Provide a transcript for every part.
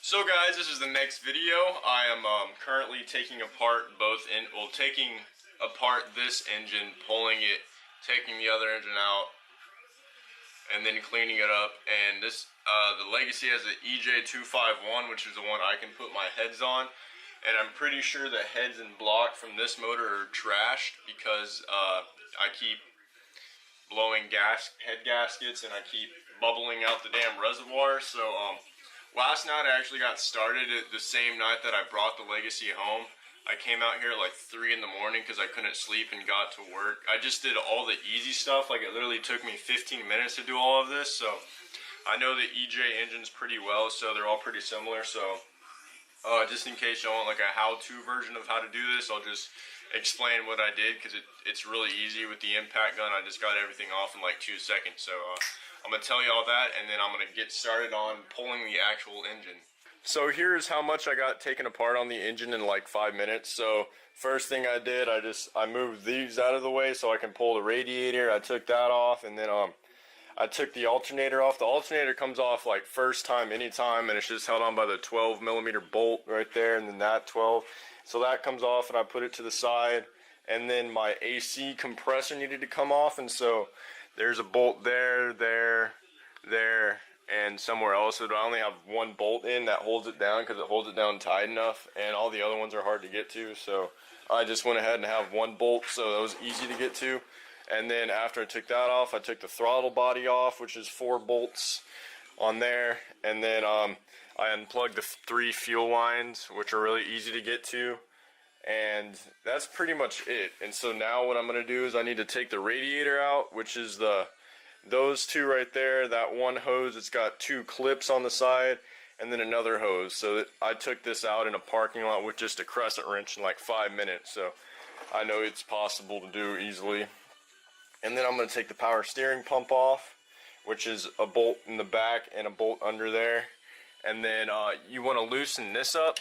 So guys, this is the next video. I am currently taking apart this engine, pulling it, taking the other engine out, and then cleaning it up. And this, the Legacy has an EJ251, which is the one I can put my heads on. And I'm pretty sure the heads and block from this motor are trashed because I keep blowing head gaskets and I keep bubbling out the damn reservoir. So last night I actually got started at the same night that I brought the Legacy home. I came out here at like 3 in the morning because I couldn't sleep and got to work. I just did all the easy stuff. Like, it literally took me 15 minutes to do all of this. So I know the EJ engines pretty well, so they're all pretty similar. So just in case you want like a how-to version of how to do this, I'll just explain what I did, because it's really easy with the impact gun. I just got everything off in like 2 seconds. So I'm going to tell you all that, and then I'm going to get started on pulling the actual engine. So here's how much I got taken apart on the engine in like 5 minutes. So first thing I did, I moved these out of the way so I can pull the radiator. I took that off, and then I took the alternator off. The alternator comes off like first time, anytime, and it's just held on by the 12mm bolt right there, and then that 12. So that comes off, and I put it to the side. And then my AC compressor needed to come off, and so there's a bolt there, and somewhere else. So I only have one bolt in that holds it down, because it holds it down tight enough, and all the other ones are hard to get to. So I just went ahead and have one bolt, so that was easy to get to. And then after I took that off, I took the throttle body off, which is 4 bolts on there. And then I unplugged the 3 fuel lines, which are really easy to get to. And that's pretty much it. And so now what I'm going to do is I need to take the radiator out, which is those 2 right there. That one hose, it's got 2 clips on the side, and then another hose. So I took this out in a parking lot with just a crescent wrench in like 5 minutes. So I know it's possible to do easily. And then I'm going to take the power steering pump off, which is a bolt in the back and a bolt under there. And then you want to loosen this up.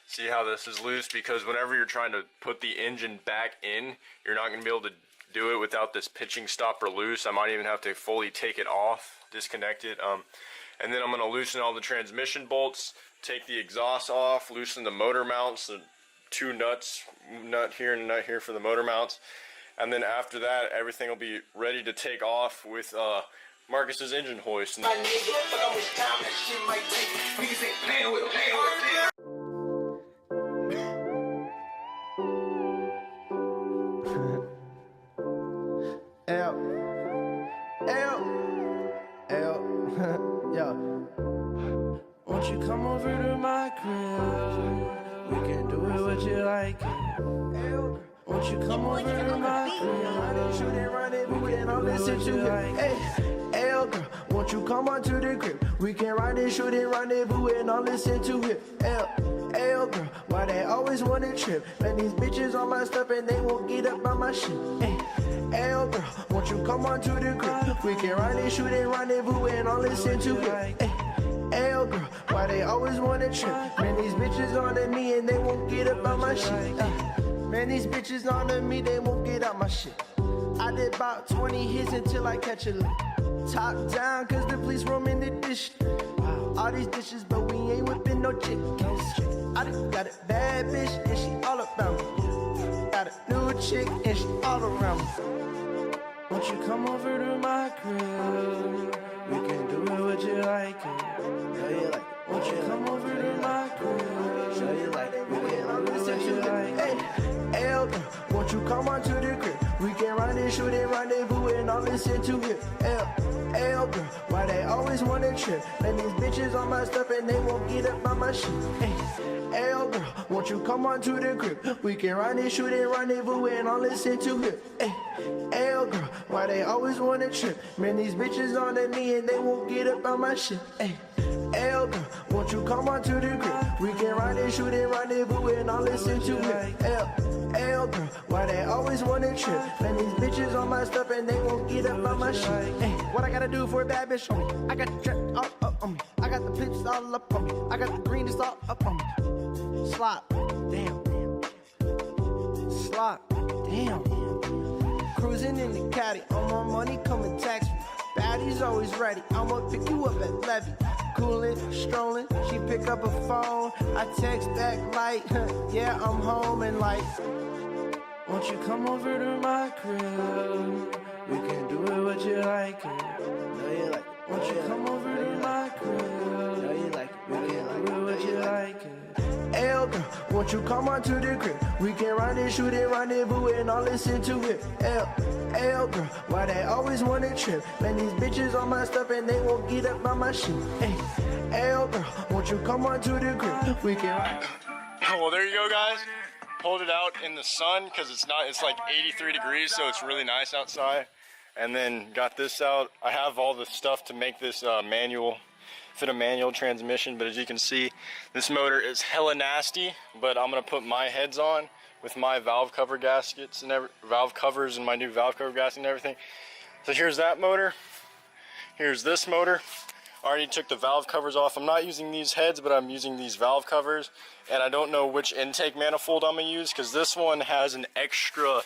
See how this is loose? Because whenever you're trying to put the engine back in, you're not going to be able to do it without this pitching stopper loose. I might even have to fully take it off, disconnect it. And then I'm going to loosen all the transmission bolts, take the exhaust off, loosen the motor mounts, the 2 nuts, nut here and nut here for the motor mounts. And then after that, everything will be ready to take off with Marcus's engine hoist. Yeah. Won't you come over to my crib? We can do it what you like. Won't you come over to my crib? Shoot and run it, we can all listen to it. Hey, girl, won't you come onto the crib? We can ride it, shoot and rendezvous and all listen to it. Hey, girl, why they always want to trip? Man, these bitches on my stuff and they won't get up on my shit. Hey, girl, won't you come onto the crib? We can ride it, shoot and rendezvous and all listen to it. Hey, girl, why they always want to trip? Man, these bitches on to me and they won't get up on my shit. Man, these bitches on to me, they won't get out my shit. I did about 20 hits until I catch a lick. Top down, cause the police roam in the dish. All these dishes, but we ain't whipping no chickens. I done got a bad bitch and she all about me. Got a new chick and she all around me. Won't you come over to my crib? We can do it what you like. Show you like it. Won't you come over to my crib? Show you like it. We can all listen to you like. Hey, girl, won't you come onto the crib? We can run and shoot and rendezvous and all listen to it. Hey, girl, why they always want to trip? Man, these bitches on my stuff and they won't get up on my shit. Hey, girl, won't you come onto the crib? We can run and shoot and rendezvous and all listen to it. Hey, girl, why they always want to trip? Man, these bitches on to me and they won't get up on my shit. Hey, girl, won't you come onto the crib? We can ride and shoot and rendezvous and all listen to it. Hey, girl, why they always want to trip? Man, these bitches on my stuff and they won't get up on my shit. Hey, what I gotta do for a bad bitch on me? I got the drip all up on me. I got the pips all up on me. I got the green just all up on me. Slop, damn. Slop, damn. Cruising in the caddy, all my money coming tax me. Baddies always ready, I'ma pick you up at Levy. Coolin', strolling, she pick up a phone. I text back like, yeah, I'm home, and like, won't you come over to my crib? We can do it what you like. No, you like it. Won't you come over to my crib? No, you like it. We can do it what you like. Hey, girl, won't you come on to the crib? We can run and shoot and rendezvous and all listen to it. Hey, girl, why they always want to trip? Man, these bitches on my stuff and they won't get up on my shit. Hey, girl, won't you come on to the crib? We can run. Well, there you go, guys. Pulled it out in the sun because it's like 83 degrees, so it's really nice outside. And then got this out. I have all the stuff to make this fit a manual transmission, but as you can see, this motor is hella nasty, but I'm gonna put my heads on with my valve cover gaskets and valve covers and my new valve cover gasket and everything. So here's that motor. Here's this motor. I already took the valve covers off. I'm not using these heads, but I'm using these valve covers, and I don't know which intake manifold I'm gonna use because this one has an extra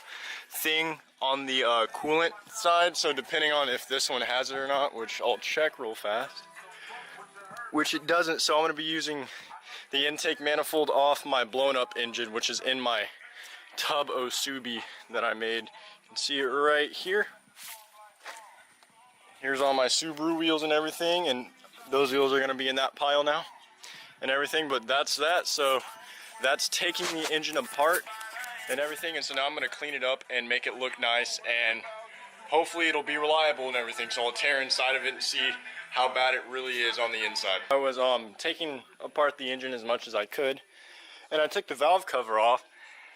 thing on the coolant side, so depending on if this one has it or not, which I'll check real fast, which it doesn't, so I'm going to be using the intake manifold off my blown up engine, which is in my tub Osubi that I made. You can see it right here. Here's all my Subaru wheels and everything, and those wheels are going to be in that pile now and everything, but that's that. So that's taking the engine apart and everything, and so now I'm going to clean it up and make it look nice, and hopefully it'll be reliable and everything. So I'll tear inside of it and see how bad it really is on the inside. I was taking apart the engine as much as I could, and I took the valve cover off,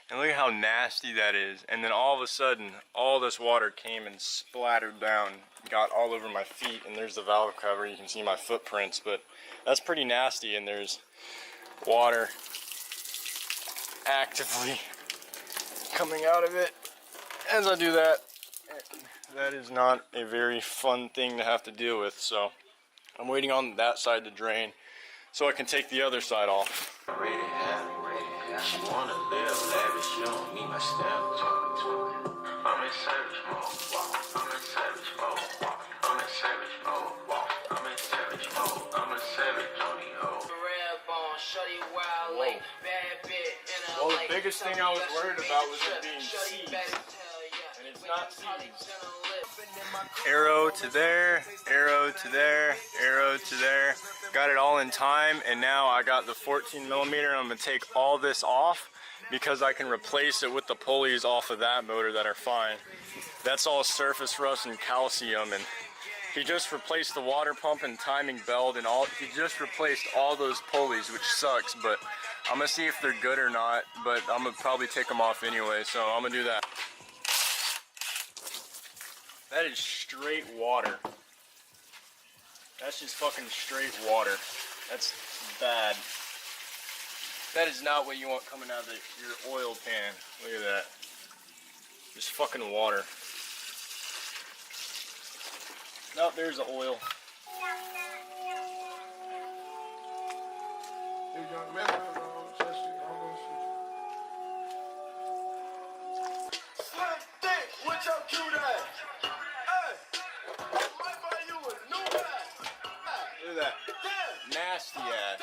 and look at how nasty that is. And then all of a sudden, all this water came and splattered down, got all over my feet, and there's the valve cover. You can see my footprints, but that's pretty nasty, and there's water actively coming out of it as I do that. That is not a very fun thing to have to deal with, so I'm waiting on that side to drain so I can take the other side off. She wanna live lavish, you don't need my step. I'm in savage mode, I'm in savage mode, I'm in savage mode, I'm in savage mode, I'm a savage Johnny Ho. Well, the biggest thing I was worried about was it being seized, and it's not seized. Arrow to there, arrow to there, arrow to there. Got it all in time, and now I got the 14 millimeter, and I'm gonna take all this off because I can replace it with the pulleys off of that motor that are fine. That's all surface rust and calcium, and he just replaced the water pump and timing belt and all. He just replaced all those pulleys, which sucks, but I'm gonna see if they're good or not, but I'm gonna probably take them off anyway, so I'm gonna do that. That is straight water. That's just fucking straight water. That's bad. That is not what you want coming out of your oil pan. Look at that. Just fucking water. Nope, there's the oil. Look at that. Nasty ass.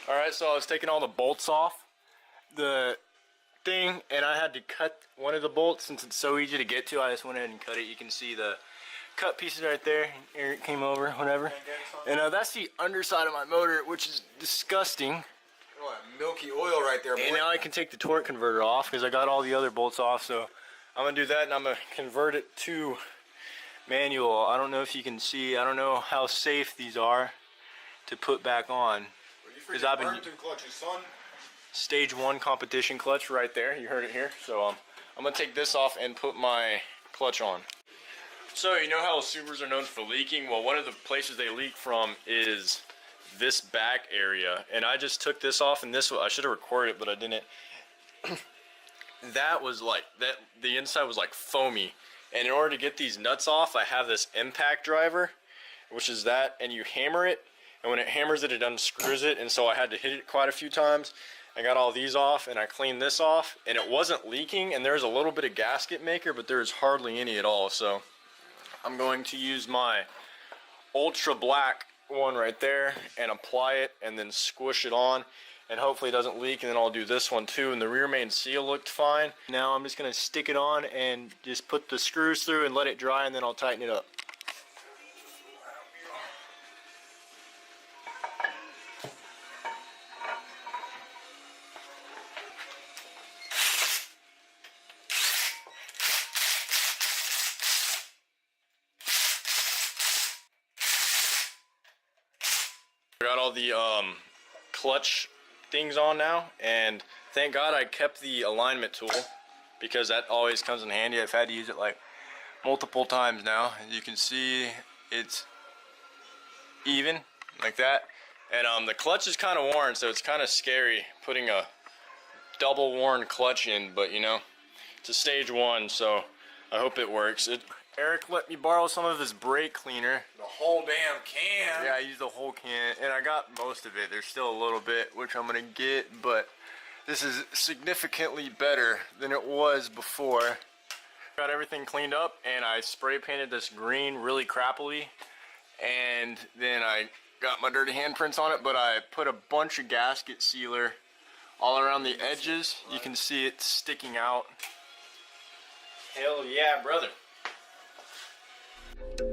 Alright, so I was taking all the bolts off the thing, and I had to cut one of the bolts since it's so easy to get to. I just went ahead and cut it. You can see the cut pieces right there. Eric came over, whatever. And that's the underside of my motor, which is disgusting. Oh, milky oil right there, boy. And now I can take the torque converter off because I got all the other bolts off. So I'm gonna do that, and I'm gonna convert it to manual. I don't know if you can see. I don't know how safe these are to put back on. Because I've been clutches, son. stage 1 competition clutch right there. You heard it here. So I'm gonna take this off and put my clutch on. So you know how Subarus are known for leaking? Well, one of the places they leak from is this back area, and I just took this off, and I should have recorded it, but I didn't. That was like that. The inside was like foamy, and in order to get these nuts off, I have this impact driver, which is that, and you hammer it, and when it hammers it, it unscrews it, and so I had to hit it quite a few times. I got all these off, and I cleaned this off, and it wasn't leaking, and there's a little bit of gasket maker, but there's hardly any at all. So I'm going to use my ultra black one right there and apply it and then squish it on, and hopefully it doesn't leak. And then I'll do this one too, and the rear main seal looked fine. Now I'm just gonna stick it on and just put the screws through and let it dry, and then I'll tighten it up. Got all the clutch things on now, and thank God I kept the alignment tool, because that always comes in handy. I've had to use it like multiple times now. As you can see, it's even like that, and the clutch is kind of worn, so it's kind of scary putting a double worn clutch in, but you know, it's a stage 1, so I hope it works. Eric let me borrow some of his brake cleaner. The whole damn can. Yeah, I used the whole can, and I got most of it. There's still a little bit, which I'm gonna get, but this is significantly better than it was before. Got everything cleaned up, and I spray painted this green really crappily, and then I got my dirty handprints on it, but I put a bunch of gasket sealer all around the edges. You can see it sticking out. Hell yeah, brother.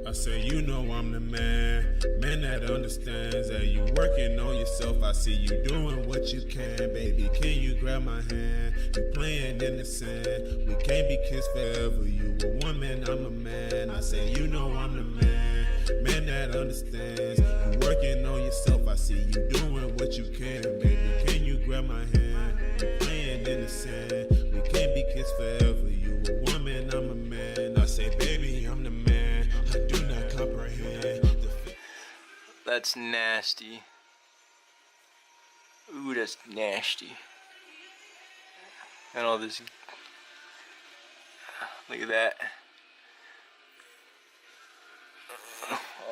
I say, you know I'm the man that understands that you working on yourself. I see you doing what you can, baby. Can you grab my hand? You playing in the sand. We can't be kissed forever. You a woman, I'm a man. I say, you know I'm the man that understands. You working on yourself. I see you doing what you can, baby. Can you grab my hand? You playing in the sand. We can't be kissed forever. You a woman, I'm a man. I say, baby, I'm the man. I do not comprehend. That's nasty. Ooh, that's nasty. And all this. Look at that.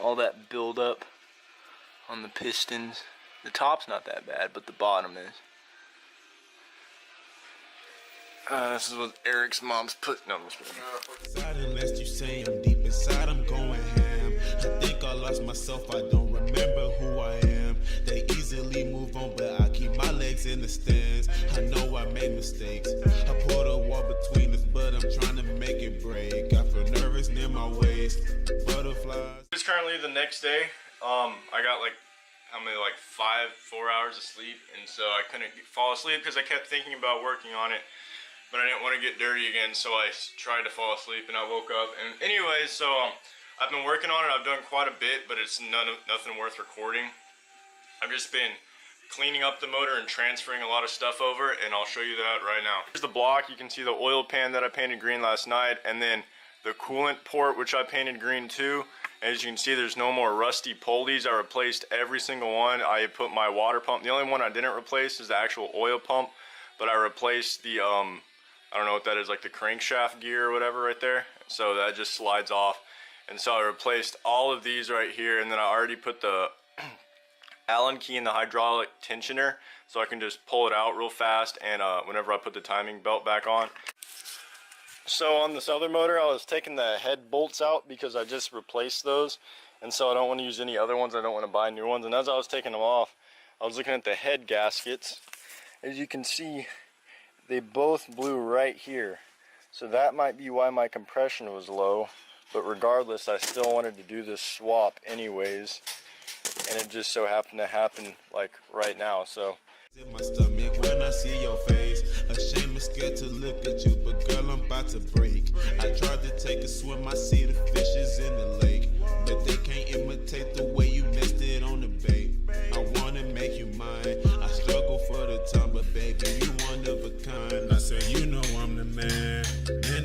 All that buildup on the pistons. The top's not that bad, but the bottom is. This is what Eric's mom's put. No, I'm just kidding. Inside, unless you say I'm deep inside, I'm going ham. I think I lost myself, I don't remember who I am. They easily move on, but I keep my legs in the stands. I know I made mistakes. I put a wall between us, but I'm trying to make it break. I feel nervous near my waist. Butterflies. It's currently the next day. I got like, how many, like 4 hours of sleep, and so I couldn't fall asleep because I kept thinking about working on it. But I didn't want to get dirty again, so I tried to fall asleep, and I woke up. And anyways, so I've been working on it. I've done quite a bit, but it's nothing worth recording. I've just been cleaning up the motor and transferring a lot of stuff over, and I'll show you that right now. Here's the block. You can see the oil pan that I painted green last night, and then the coolant port, which I painted green too. As you can see, there's no more rusty pulleys. I replaced every single one. I put my water pump. The only one I didn't replace is the actual oil pump, but I replaced the I don't know what that is, like the crankshaft gear or whatever right there. So that just slides off. And so I replaced all of these right here, and then I already put the Allen key in the hydraulic tensioner, so I can just pull it out real fast, and whenever I put the timing belt back on. So on this other motor, I was taking the head bolts out because I just replaced those, and so I don't want to use any other ones. I don't want to buy new ones. And as I was taking them off, I was looking at the head gaskets. As you can see, they both blew right here, so that might be why my compression was low. But regardless, I still wanted to do this swap anyways, and it just so happened to happen like right now. So in my stomach when I see your face, ashamed and scared to look at you, but girl, I'm about to break. I tried to take a swim, I see the fishes in the lake, but they can't imitate the way you nested on the bait. I wanna make you mine, I struggle for the time, but baby, you one of a kind. I say, you know I'm the man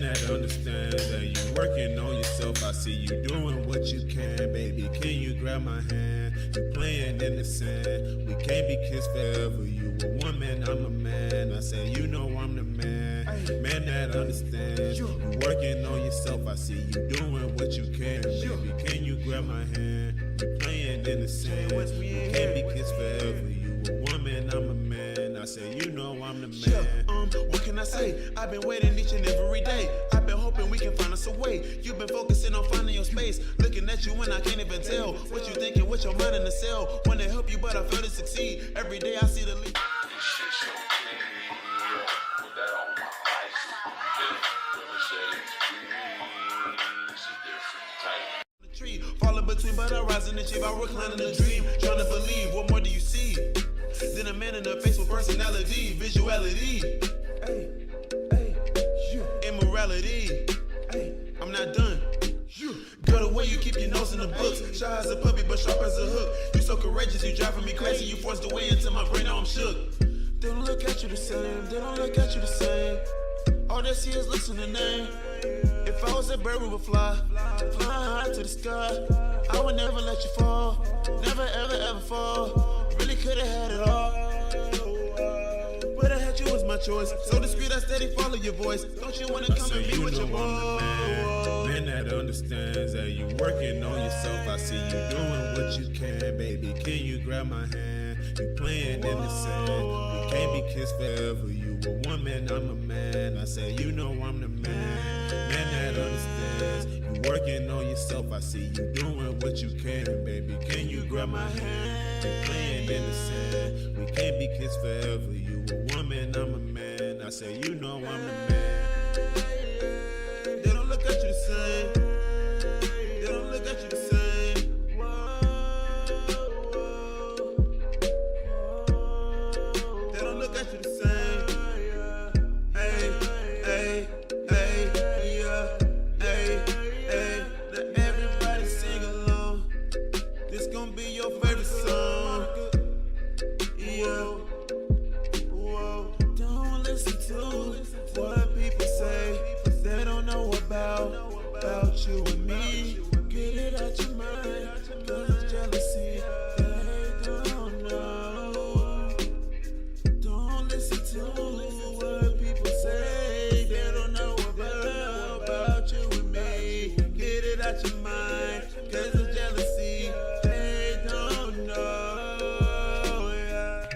that understands that you working on yourself. I see you doing what you can, baby. Can you grab my hand? You playing in the sand. We can't be kissed forever. You a woman, I'm a man. I say, you know I'm the man that understands. You working on yourself. I see you doing what you can, baby. Can you grab my hand? You playing in the sand. We can't be kissed forever. You a woman, I'm a man. I say, you know I'm the man. What can I say? I've been waiting each and every day. I've been hoping hoping we can find us a way. You've been focusing on finding your space. Looking at you and I can't even tell what you thinking with your mind in the cell. Wanna help you, but I fail to succeed. Every day I see the lead. This shit so clean, yeah. Put that on my ice. Yeah. Let me say it's a different type. Tree, falling between, but I rise and achieve. I recline in a dream, trying to believe. What more do you see? Then a man in the face with personality, visuality. Hey, hey, immorality. Hey, I'm not done. Girl, the way you keep your nose in the books, shy as a puppy, but sharp as a hook. You so courageous, you driving me crazy. You forced the way into my brain, now I'm shook. They don't look at you the same. They don't look at you the same. All they see is looks in the name. If I was a bird, we would fly high to the sky. I would never let you fall, never ever ever fall. Really could've had it all, but I had you as my choice. So discreet, I steady follow your voice. Don't you wanna come and be with your boy? Man that understands that you working on yourself. I see you doing what you can, baby. Can you grab my hand? You playing in the sand. We can't be kissed forever. You a woman, I'm a man. I say you know I'm the man. Man that understands you working on yourself. I see you doing what you can, baby. Can you grab my hand? You playing in the sand. We can't be kissed forever. You a woman, I'm a man. I say you know I'm the man. They don't look at you the same. They don't look at you the same. They don't look at you the same. Hey, hey, hey, yeah, hey, hey. Let everybody sing along. This gonna be your favorite song. Yeah. Whoa. Don't listen to what people say. They don't know about you and me. Get it out your mind, 'cause it's jealousy. They don't know. Don't listen to what people say. They don't know about you and me. Get it out your mind, 'cause it's jealousy. They don't know. Yeah.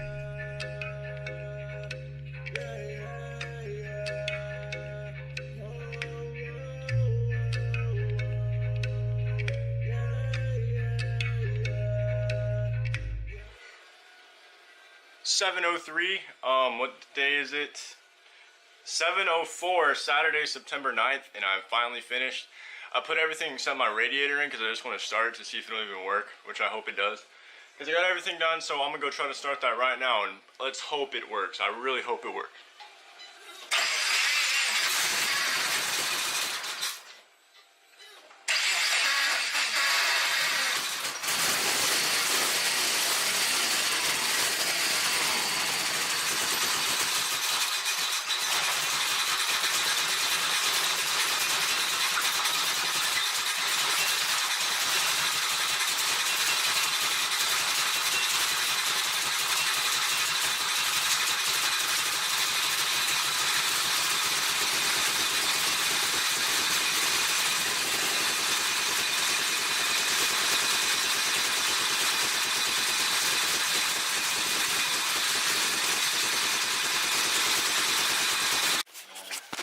$7:03. What day is it? 7:04, Saturday, September 9th, and I'm finally finished. I put everything except my radiator in because I just want to start to see if it'll even work, which I hope it does. Because I got everything done, so I'm gonna go try to start that right now, and let's hope it works. I really hope it works.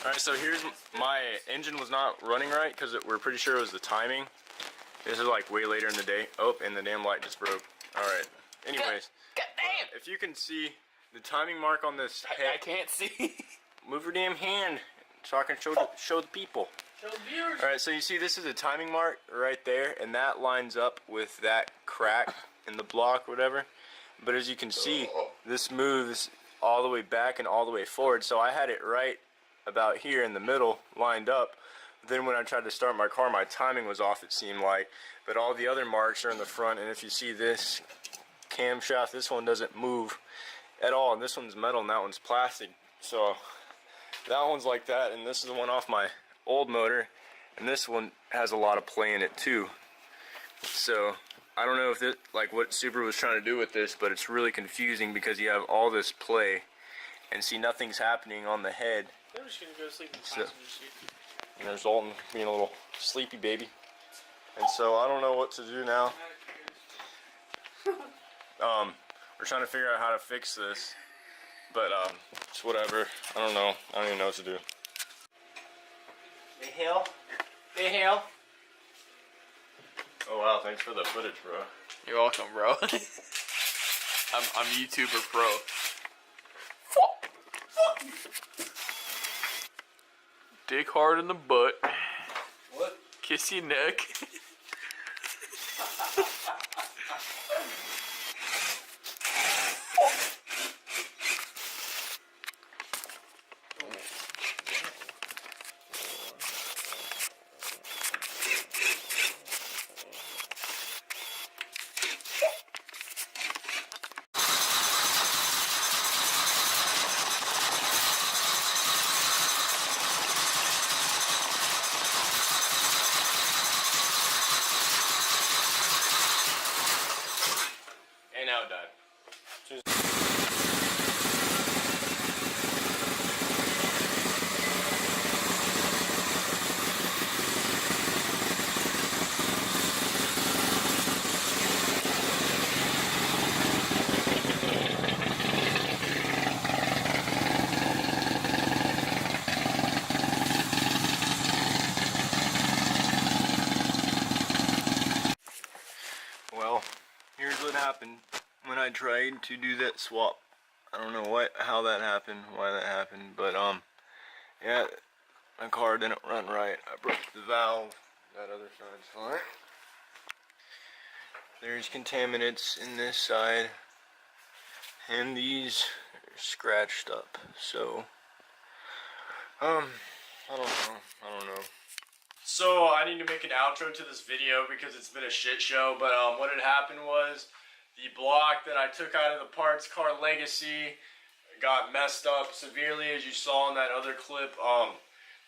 Alright, so here's my engine was not running right because we're pretty sure it was the timing. This is like way later in the day. Oh, and the damn light just broke. Alright, anyways. God damn! If you can see the timing mark on this head. I can't see. Move your damn hand so I can show the people. Show the viewers. Alright, so you see this is a timing mark right there, and that lines up with that crack in the block, whatever. But as you can see, this moves all the way back and all the way forward, so I had it right about here in the middle, lined up. Then when I tried to start my car, my timing was off, it seemed like. But all the other marks are in the front, and if you see this camshaft, this one doesn't move at all, and this one's metal and that one's plastic. So that one's like that, and this is the one off my old motor, and this one has a lot of play in it too. So I don't know if it, like what Subaru was trying to do with this, but it's really confusing because you have all this play and see nothing's happening on the head. I'm just gonna go to sleep in the passenger seat. And there's Dalton being a little sleepy baby. And so I don't know what to do now. We're trying to figure out how to fix this. But it's whatever. I don't know. I don't even know what to do. The hell? Oh wow, thanks for the footage, bro. You're welcome, bro. I'm YouTuber pro. Dick hard in the butt. What? Kiss your neck. And now it died. Well, here's what happened when I tried to do that swap. I don't know how that happened, why that happened, but yeah, my car didn't run right. I broke the valve. That other side's fine. There's contaminants in this side, and these are scratched up. So, I don't know. So I need to make an outro to this video because it's been a shit show, but what had happened was the block that I took out of the parts car Legacy got messed up severely, as you saw in that other clip.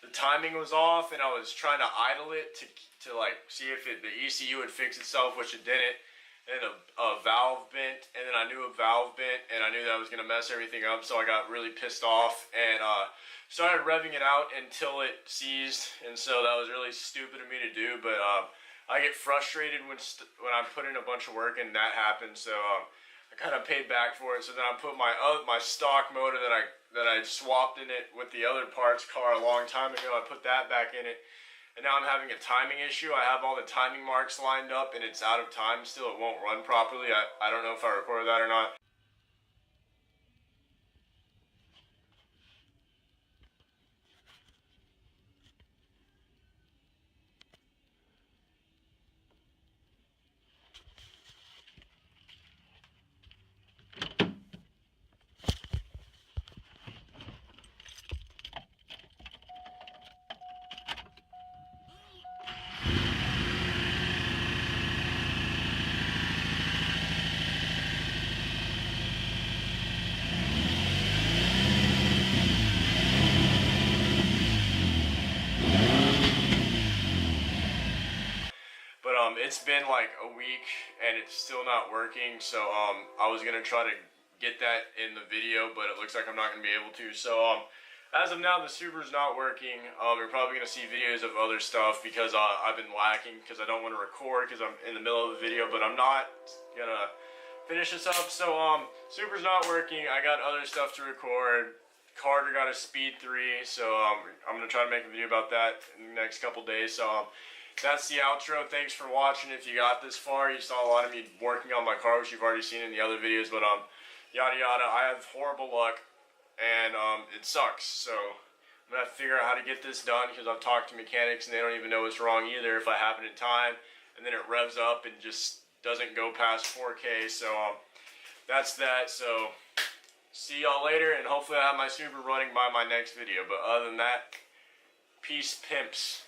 The timing was off, and I was trying to idle it to like see if the ECU would fix itself, which it didn't. And a valve bent, and then I knew a valve bent, and I knew that was gonna mess everything up, so I got really pissed off and started revving it out until it seized, and so that was really stupid of me to do. But I get frustrated when I put in a bunch of work and that happens, so I kind of paid back for it. So then I put my stock motor that I swapped in it with the other parts car a long time ago. I put that back in it, and now I'm having a timing issue. I have all the timing marks lined up, and it's out of time still. It won't run properly. I don't know if I recorded that or not. It's been like a week and it's still not working, so I was gonna try to get that in the video, but it looks like I'm not gonna be able to. So as of now, the Subaru's not working. You're probably gonna see videos of other stuff because I've been lacking because I don't want to record because I'm in the middle of the video, but I'm not gonna finish this up. So Subaru's not working. I got other stuff to record. Carter got a Speed 3, so I'm gonna try to make a video about that in the next couple days. So that's the outro. Thanks for watching. If you got this far, you saw a lot of me working on my car, which you've already seen in the other videos, but yada yada. I have horrible luck, and it sucks, so I'm gonna have to figure out how to get this done because I've talked to mechanics and they don't even know what's wrong either if I have it in time, and then it revs up and just doesn't go past 4K. So that's that. So see y'all later, and hopefully I have my Subaru running by my next video. But other than that, peace, pimps.